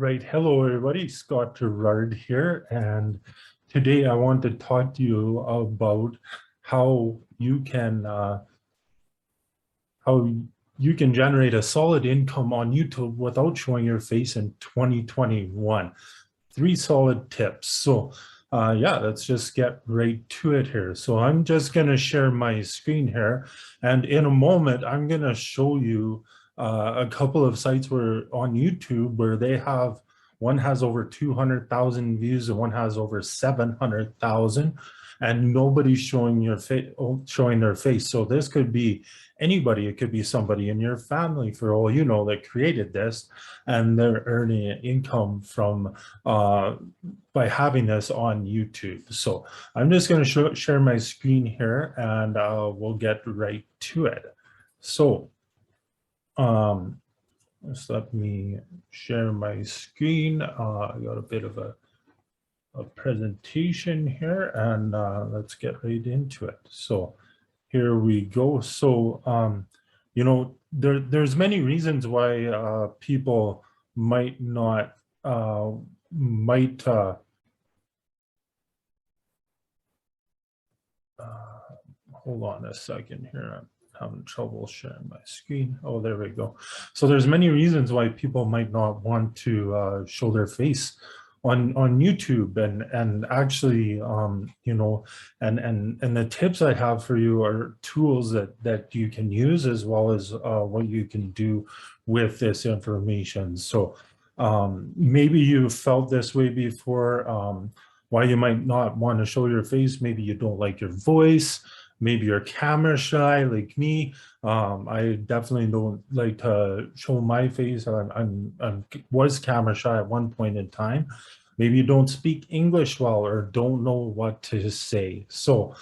Right. Hello, everybody. Scott Girard here. And today I want to talk to you about how you can generate a solid income on YouTube without showing your face in 2021. 3 solid tips. So yeah, let's just get right to it here. So I'm just going to share my screen here. And in a moment, I'm going to show you a couple of sites where on YouTube where they have, one has over 200,000 views and one has over 700,000, and nobody's showing showing their face. So this could be anybody. It could be somebody in your family, for all you know, that created this, and they're earning income from by having this on YouTube. So I'm just going to share my screen here, and we'll get right to it. So just let me share my screen. I got a bit of a presentation here, and let's get right into it. So here we go. So you know, there's many reasons why people might not hold on a second here. I'm having trouble sharing my screen. Oh, there we go. So there's many reasons why people might not want to show their face on YouTube, and actually you know, and the tips I have for you are tools that you can use, as well as what you can do with this information. So maybe you felt this way before. Why you might not want to show your face. Maybe you don't like your voice. Maybe you're camera shy like me. I definitely don't like to show my face. I was camera shy at one point in time. Maybe you don't speak English well or don't know what to say. So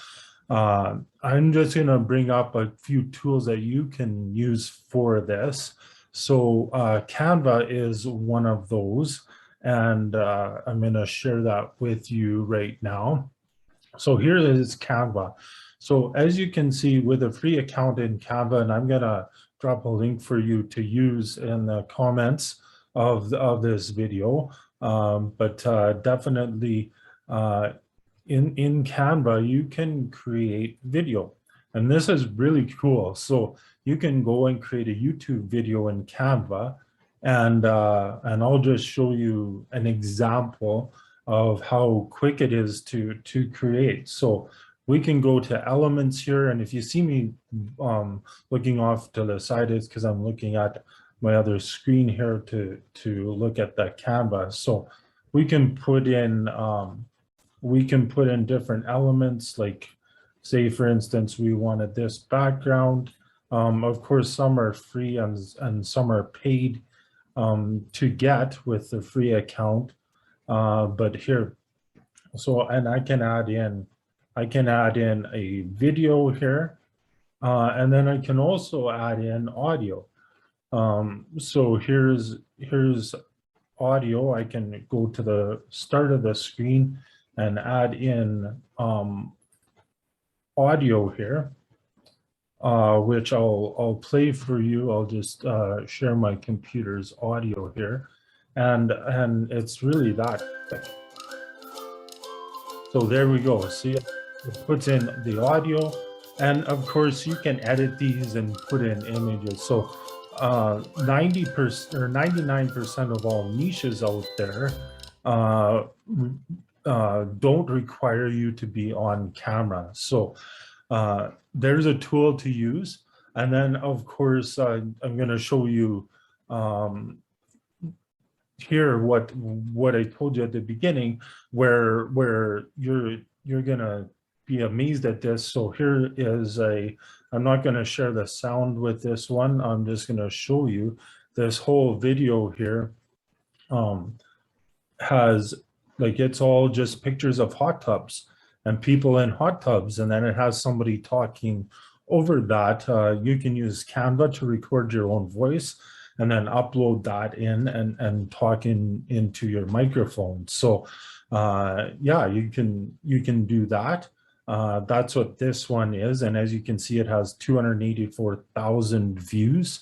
I'm just going to bring up a few tools that you can use for this. So Canva is one of those, and I'm going to share that with you right now. So here is Canva. So as you can see, with a free account in Canva, and I'm going to drop a link for you to use in the comments of this video, but definitely in Canva, you can create video. And this is really cool. So you can go and create a YouTube video in Canva, and I'll just show you an example of how quick it is to create. So we can go to elements here, and if you see me looking off to the side, it's because I'm looking at my other screen here to look at the Canva. So we can put in different elements, like, say for instance, we wanted this background. Of course, some are free and some are paid to get with the free account. But here, so, and I can add in a video here, and then I can also add in audio. So here's audio. I can go to the start of the screen and add in audio here, which I'll play for you. I'll just share my computer's audio here, and it's really that quick. So there we go. See, it puts in the audio, and of course you can edit these and put in images. So 90% or 99% of all niches out there don't require you to be on camera. So there's a tool to use. And then of course, I'm going to show you here what I told you at the beginning, where you're gonna be amazed at this. So here is I'm not going to share the sound with this one. I'm just going to show you this whole video here. Has, like, it's all just pictures of hot tubs and people in hot tubs, and then it has somebody talking over that. You can use Canva to record your own voice and then upload that in and talk into your microphone. So yeah, you can do that. That's what this one is, and as you can see, it has 284,000 views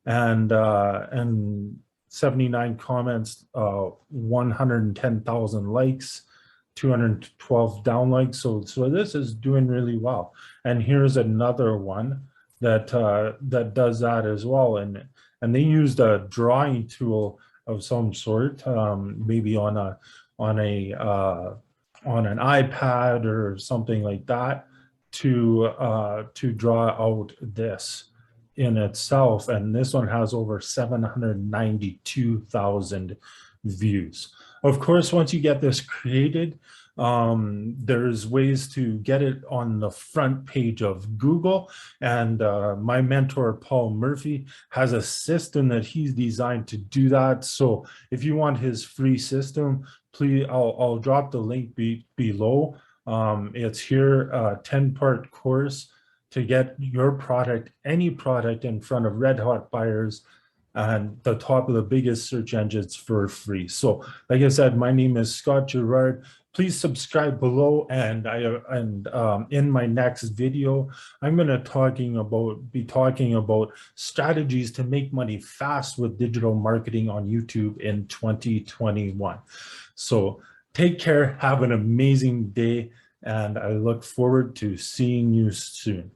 and 79 comments, 110,000 likes, 212 downloads. So this is doing really well. And here's another one that that does that as well. And they used a drawing tool of some sort, maybe on an iPad or something like that, to draw out this in itself. And this one has over 792,000 views. Of course, once you get this created, there's ways to get it on the front page of Google. And my mentor, Paul Murphy, has a system that he's designed to do that. So if you want his free system, please, I'll drop the link below. It's here, a 10-part course to get your product, any product, in front of red hot buyers and the top of the biggest search engines for free. So like I said, my name is Scott Girard. Please subscribe below, and in my next video, I'm going to be talking about strategies to make money fast with digital marketing on YouTube in 2021. So take care, have an amazing day, and I look forward to seeing you soon.